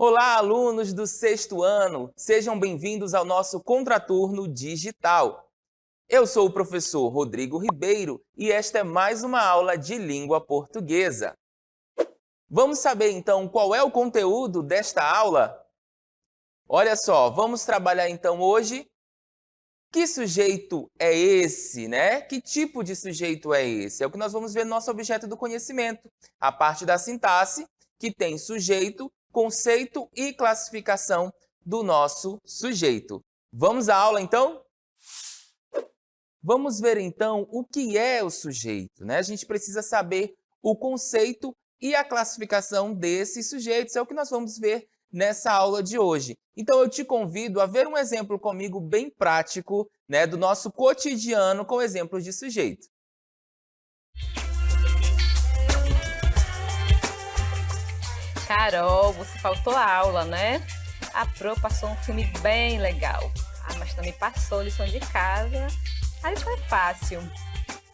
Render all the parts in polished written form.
Olá, alunos do sexto ano! Sejam bem-vindos ao nosso Contraturno Digital. Eu sou o professor Rodrigo Ribeiro e esta é mais uma aula de língua portuguesa. Vamos saber, então, qual é o conteúdo desta aula? Olha só, vamos trabalhar, então, hoje. Que sujeito é esse, né? Que tipo de sujeito é esse? É o que nós vamos ver no nosso objeto do conhecimento. A parte da sintaxe, que tem sujeito, conceito e classificação do nosso sujeito. Vamos à aula, então? Vamos ver, então, o que é o sujeito, né? A gente precisa saber o conceito e a classificação desses sujeitos. É o que nós vamos ver nessa aula de hoje. Então, eu te convido a ver um exemplo comigo bem prático, né, do nosso cotidiano com exemplos de sujeito. Carol, você faltou a aula, né? A Pro passou um filme bem legal. Mas também passou lição de casa. Aí isso é fácil.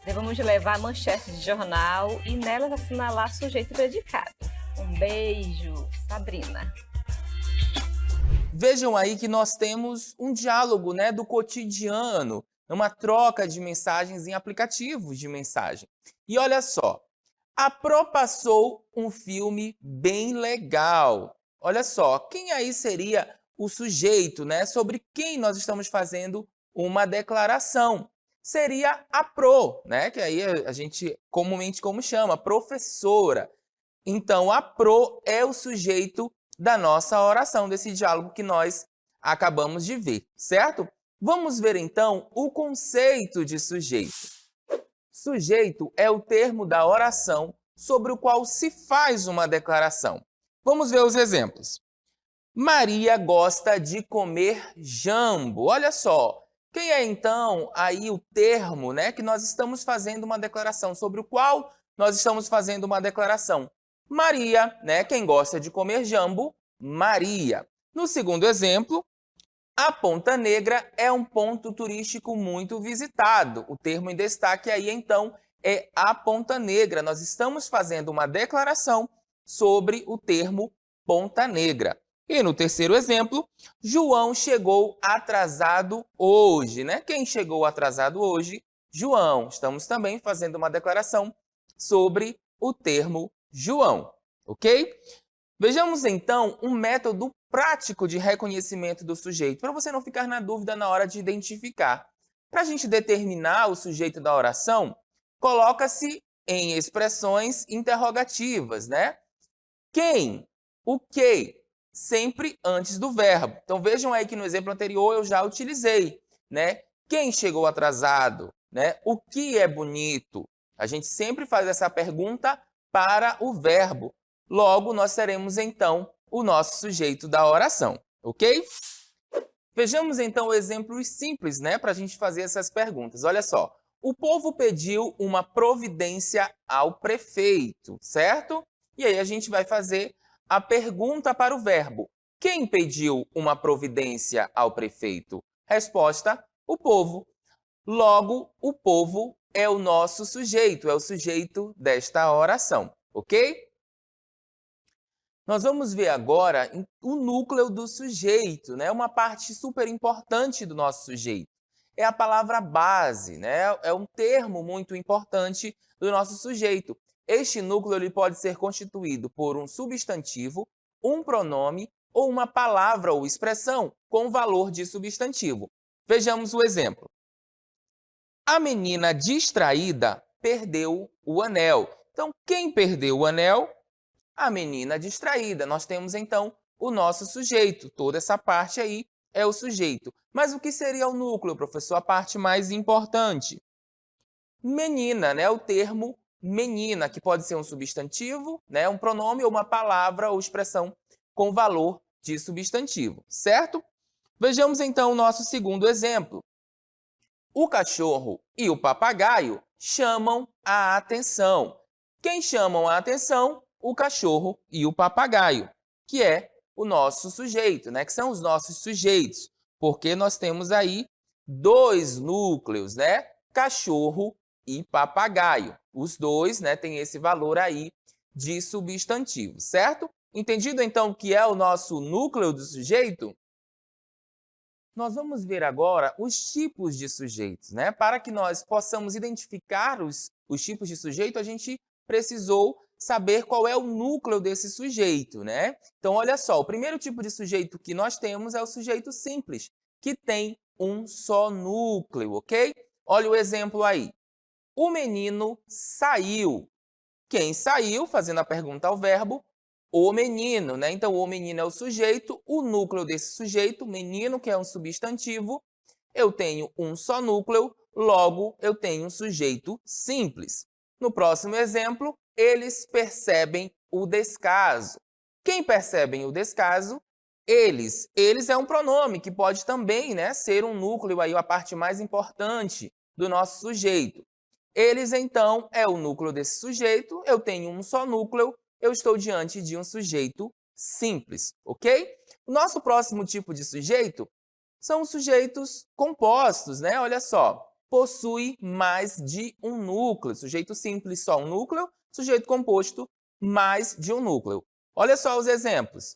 Devemos levar manchetes de jornal e nelas assinalar sujeito e predicado. Um beijo, Sabrina. Vejam aí que nós temos um diálogo, né, do cotidiano, uma troca de mensagens em aplicativos de mensagem. E olha só, a Pro passou um filme bem legal. Olha só, quem aí seria o sujeito, né, sobre quem nós estamos fazendo uma declaração? Seria a Pro, né, que aí a gente comumente como chama, professora. Então, a Pro é o sujeito da nossa oração, desse diálogo que nós acabamos de ver, certo? Vamos ver, então, o conceito de sujeito. Sujeito é o termo da oração sobre o qual se faz uma declaração. Vamos ver os exemplos. Maria gosta de comer jambo. Olha só, quem é, então, aí o termo, né, que nós estamos fazendo uma declaração, sobre o qual nós estamos fazendo uma declaração? Maria, né? Quem gosta de comer jambo, Maria. No segundo exemplo, a Ponta Negra é um ponto turístico muito visitado. O termo em destaque aí, então, é a Ponta Negra. Nós estamos fazendo uma declaração sobre o termo Ponta Negra. E no terceiro exemplo, João chegou atrasado hoje, né? Quem chegou atrasado hoje? João. Estamos também fazendo uma declaração sobre o termo João, ok? Vejamos então um método prático de reconhecimento do sujeito, para você não ficar na dúvida na hora de identificar. Para a gente determinar o sujeito da oração, coloca-se em expressões interrogativas, né? Quem, o que, sempre antes do verbo. Então vejam aí que no exemplo anterior eu já utilizei, né? Quem chegou atrasado, né? O que é bonito? A gente sempre faz essa pergunta para o verbo. Logo, nós teremos, então, o nosso sujeito da oração, ok? Vejamos, então, exemplos simples, né, para a gente fazer essas perguntas. Olha só, o povo pediu uma providência ao prefeito, certo? E aí a gente vai fazer a pergunta para o verbo. Quem pediu uma providência ao prefeito? Resposta, o povo. Logo, o povo é o nosso sujeito, é o sujeito desta oração, ok? Nós vamos ver agora o núcleo do sujeito, né? Uma parte super importante do nosso sujeito. É a palavra base, né? É um termo muito importante do nosso sujeito. Este núcleo ele pode ser constituído por um substantivo, um pronome ou uma palavra ou expressão com valor de substantivo. Vejamos o exemplo. A menina distraída perdeu o anel. Então, quem perdeu o anel? A menina distraída. Nós temos, então, o nosso sujeito. Toda essa parte aí é o sujeito. Mas o que seria o núcleo, professor? A parte mais importante. Menina, né? O termo menina, que pode ser um substantivo, né? Um pronome ou uma palavra ou expressão com valor de substantivo, certo? Vejamos, então, o nosso segundo exemplo. O cachorro e o papagaio chamam a atenção. Quem chamam a atenção? O cachorro e o papagaio, que é o nosso sujeito, né? Que são os nossos sujeitos, porque nós temos aí dois núcleos, né? Cachorro e papagaio. Os dois, né, têm esse valor aí de substantivo, certo? Entendido, então, o que é o nosso núcleo do sujeito? Nós vamos ver agora os tipos de sujeitos, né? Para que nós possamos identificar os tipos de sujeito, a gente precisou saber qual é o núcleo desse sujeito, né? Então, olha só, o primeiro tipo de sujeito que nós temos é o sujeito simples, que tem um só núcleo, ok? Olha o exemplo aí. O menino saiu. Quem saiu? Fazendo a pergunta ao verbo, o menino, né? Então, o menino é o sujeito, o núcleo desse sujeito, menino, que é um substantivo, eu tenho um só núcleo, logo eu tenho um sujeito simples. No próximo exemplo, eles percebem o descaso. Quem percebem o descaso? Eles. Eles é um pronome que pode também, né, ser um núcleo, aí, a parte mais importante do nosso sujeito. Eles, então, é o núcleo desse sujeito, eu tenho um só núcleo, eu estou diante de um sujeito simples, ok? O nosso próximo tipo de sujeito são os sujeitos compostos, né? Olha só, possui mais de um núcleo. Sujeito simples, só um núcleo. Sujeito composto, mais de um núcleo. Olha só os exemplos.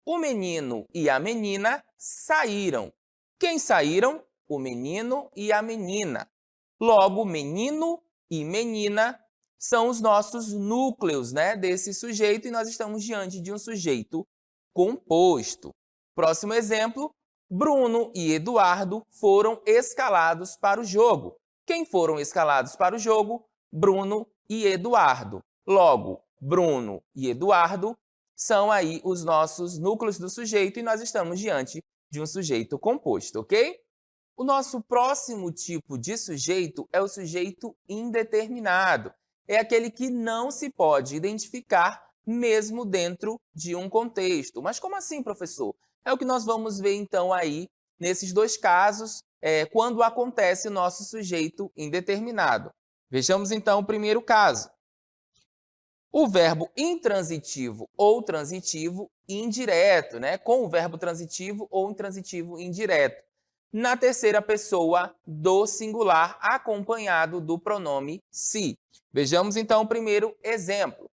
O menino e a menina saíram. Quem saíram? O menino e a menina. Logo, menino e menina são os nossos núcleos, né, desse sujeito, e nós estamos diante de um sujeito composto. Próximo exemplo, Bruno e Eduardo foram escalados para o jogo. Quem foram escalados para o jogo? Bruno e Eduardo. Logo, Bruno e Eduardo são aí os nossos núcleos do sujeito e nós estamos diante de um sujeito composto, ok? O nosso próximo tipo de sujeito é o sujeito indeterminado. É aquele que não se pode identificar mesmo dentro de um contexto. Mas como assim, professor? É o que nós vamos ver então aí nesses dois casos, quando acontece o nosso sujeito indeterminado. Vejamos então o primeiro caso. O verbo intransitivo ou transitivo indireto, né? Com o verbo transitivo ou intransitivo indireto. Na terceira pessoa do singular, acompanhado do pronome se. Vejamos então o primeiro exemplo.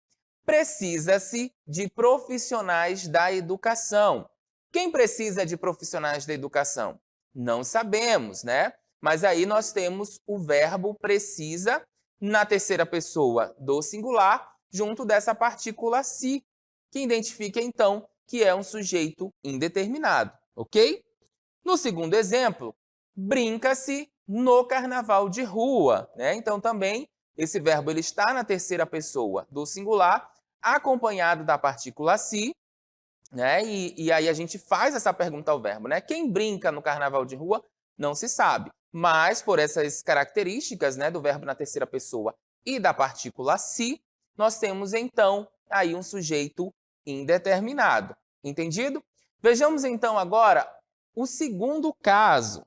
Precisa-se de profissionais da educação. Quem precisa de profissionais da educação? Não sabemos, né? Mas aí nós temos o verbo precisa na terceira pessoa do singular, junto dessa partícula se, que identifica então que é um sujeito indeterminado, ok? No segundo exemplo, brinca-se no carnaval de rua, né? Então, também, esse verbo ele está na terceira pessoa do singular, acompanhado da partícula se, né? E aí a gente faz essa pergunta ao verbo, né? Quem brinca no carnaval de rua não se sabe, mas por essas características, né, do verbo na terceira pessoa e da partícula se, nós temos, então, aí um sujeito indeterminado. Entendido? Vejamos, então, agora o segundo caso,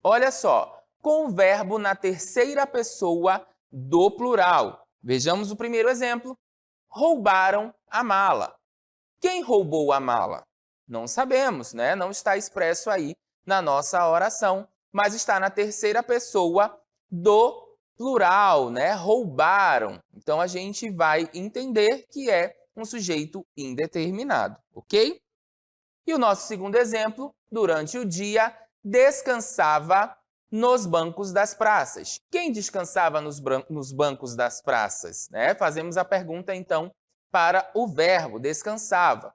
olha só, com o verbo na terceira pessoa do plural. Vejamos o primeiro exemplo. Roubaram a mala. Quem roubou a mala? Não sabemos, né? Não está expresso aí na nossa oração, mas está na terceira pessoa do plural, né? Roubaram. Então, a gente vai entender que é um sujeito indeterminado, ok? E o nosso segundo exemplo, durante o dia, descansava nos bancos das praças. Quem descansava nos bancos das praças? Né? Fazemos a pergunta, então, para o verbo descansava.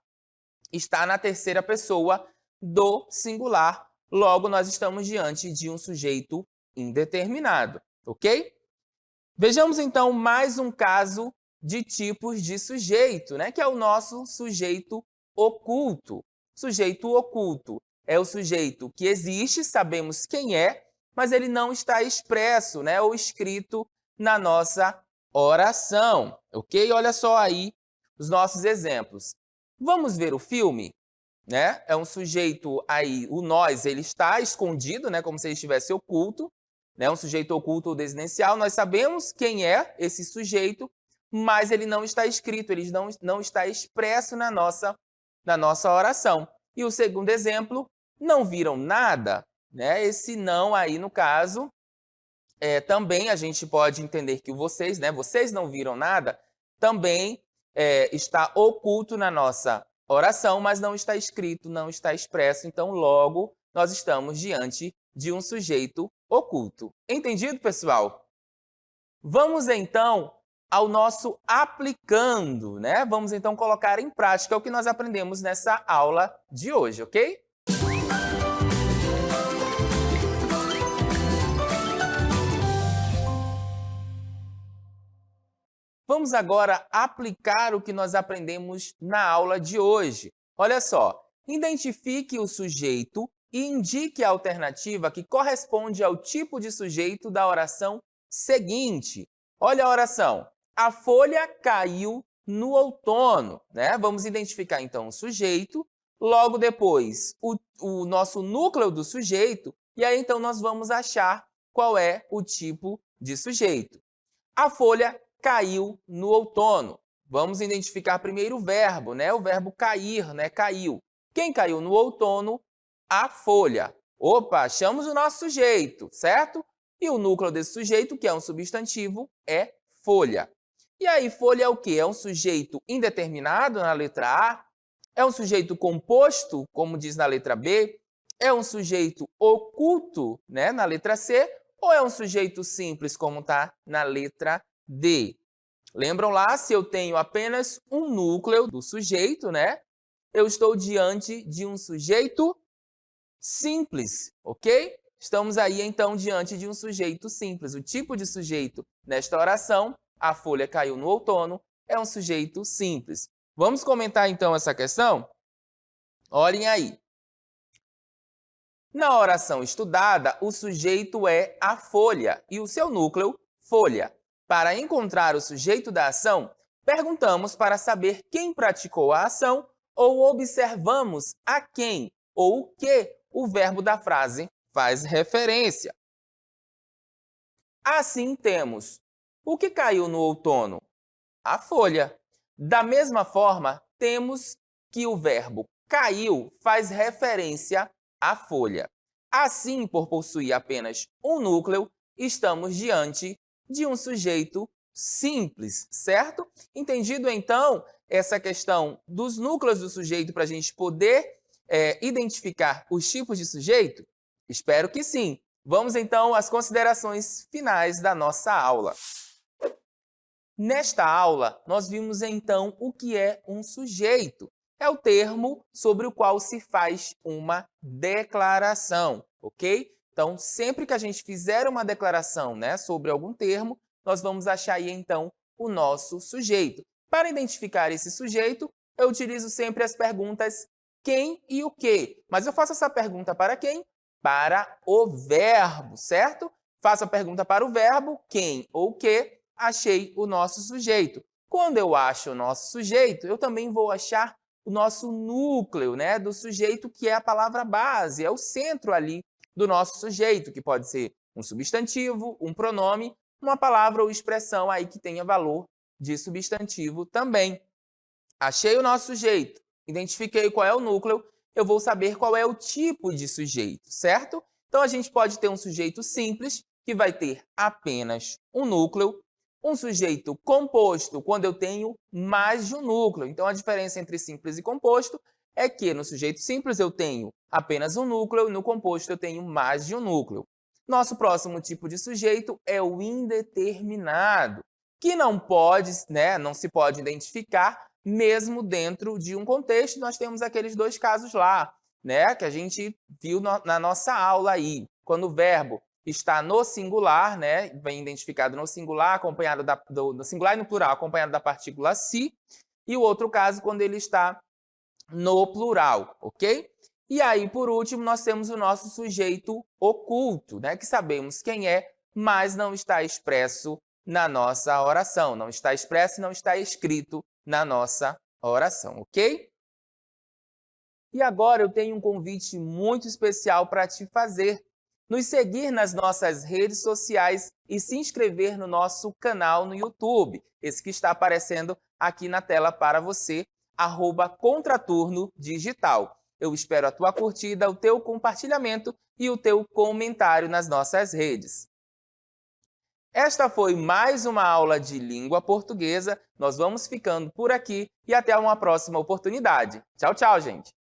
Está na terceira pessoa do singular, logo nós estamos diante de um sujeito indeterminado, ok? Vejamos, então, mais um caso de tipos de sujeito, né? Que é o nosso sujeito oculto. Sujeito oculto é o sujeito que existe, sabemos quem é, mas ele não está expresso, né, ou escrito na nossa oração, ok? Olha só aí os nossos exemplos. Vamos ver o filme, né? É um sujeito aí, o nós, ele está escondido, né, como se ele estivesse oculto, né? Um sujeito oculto ou desinencial. Nós sabemos quem é esse sujeito, mas ele não está escrito, ele não está expresso na nossa oração. E o segundo exemplo, não viram nada, né? Esse não aí, no caso, também a gente pode entender que vocês, né? Vocês não viram nada, também está oculto na nossa oração, mas não está escrito, não está expresso. Então, logo, nós estamos diante de um sujeito oculto. Entendido, pessoal? Vamos, então, ao nosso aplicando, né? Vamos, então, colocar em prática o que nós aprendemos nessa aula de hoje, ok? Vamos agora aplicar o que nós aprendemos na aula de hoje. Olha só, identifique o sujeito e indique a alternativa que corresponde ao tipo de sujeito da oração seguinte. Olha a oração. A folha caiu no outono, né? Vamos identificar então o sujeito, logo depois o nosso núcleo do sujeito, e aí então nós vamos achar qual é o tipo de sujeito. A folha caiu no outono. Vamos identificar primeiro o verbo, né? O verbo cair, né? Caiu. Quem caiu no outono? A folha. Opa, achamos o nosso sujeito, certo? E o núcleo desse sujeito, que é um substantivo, é folha. E aí, folha é o quê? É um sujeito indeterminado na letra A? É um sujeito composto, como diz na letra B? É um sujeito oculto, né? Na letra C? Ou é um sujeito simples, como está na letra D? Lembram lá, se eu tenho apenas um núcleo do sujeito, né? Eu estou diante de um sujeito simples, ok? Estamos aí, então, diante de um sujeito simples. O tipo de sujeito nesta oração, a folha caiu no outono, é um sujeito simples. Vamos comentar, então, essa questão? Olhem aí. Na oração estudada, o sujeito é a folha e o seu núcleo, folha. Para encontrar o sujeito da ação, perguntamos para saber quem praticou a ação ou observamos a quem ou o que o verbo da frase faz referência. Assim temos o que caiu no outono? A folha. Da mesma forma, temos que o verbo caiu faz referência à folha. Assim, por possuir apenas um núcleo, estamos diante de um sujeito simples, certo? Entendido, então, essa questão dos núcleos do sujeito para a gente poder identificar os tipos de sujeito? Espero que sim. Vamos, então, às considerações finais da nossa aula. Nesta aula, nós vimos, então, o que é um sujeito. É o termo sobre o qual se faz uma declaração, ok? Então, sempre que a gente fizer uma declaração, né, sobre algum termo, nós vamos achar aí, então, o nosso sujeito. Para identificar esse sujeito, eu utilizo sempre as perguntas quem e o que. Mas eu faço essa pergunta para quem? Para o verbo, certo? Faço a pergunta para o verbo, quem ou o que, achei o nosso sujeito. Quando eu acho o nosso sujeito, eu também vou achar o nosso núcleo, né, do sujeito, que é a palavra base, é o centro ali do nosso sujeito, que pode ser um substantivo, um pronome, uma palavra ou expressão aí que tenha valor de substantivo também. Achei o nosso sujeito, identifiquei qual é o núcleo, eu vou saber qual é o tipo de sujeito, certo? Então, a gente pode ter um sujeito simples, que vai ter apenas um núcleo, um sujeito composto, quando eu tenho mais de um núcleo. Então, a diferença entre simples e composto é que no sujeito simples eu tenho apenas um núcleo e no composto eu tenho mais de um núcleo. Nosso próximo tipo de sujeito é o indeterminado, que não se pode identificar mesmo dentro de um contexto. Nós temos aqueles dois casos lá, né, que a gente viu na nossa aula aí. Quando o verbo está no singular, né, vem identificado no singular, acompanhado do singular e no plural, acompanhado da partícula se, e o outro caso quando ele está no plural, ok? E aí, por último, nós temos o nosso sujeito oculto, né, que sabemos quem é, mas não está expresso na nossa oração, não está expresso e não está escrito na nossa oração, ok? E agora eu tenho um convite muito especial para te fazer. Nos seguir nas nossas redes sociais e se inscrever no nosso canal no YouTube, esse que está aparecendo aqui na tela para você, @Contraturno Digital. Eu espero a tua curtida, o teu compartilhamento e o teu comentário nas nossas redes. Esta foi mais uma aula de língua portuguesa. Nós vamos ficando por aqui e até uma próxima oportunidade. Tchau, tchau, gente!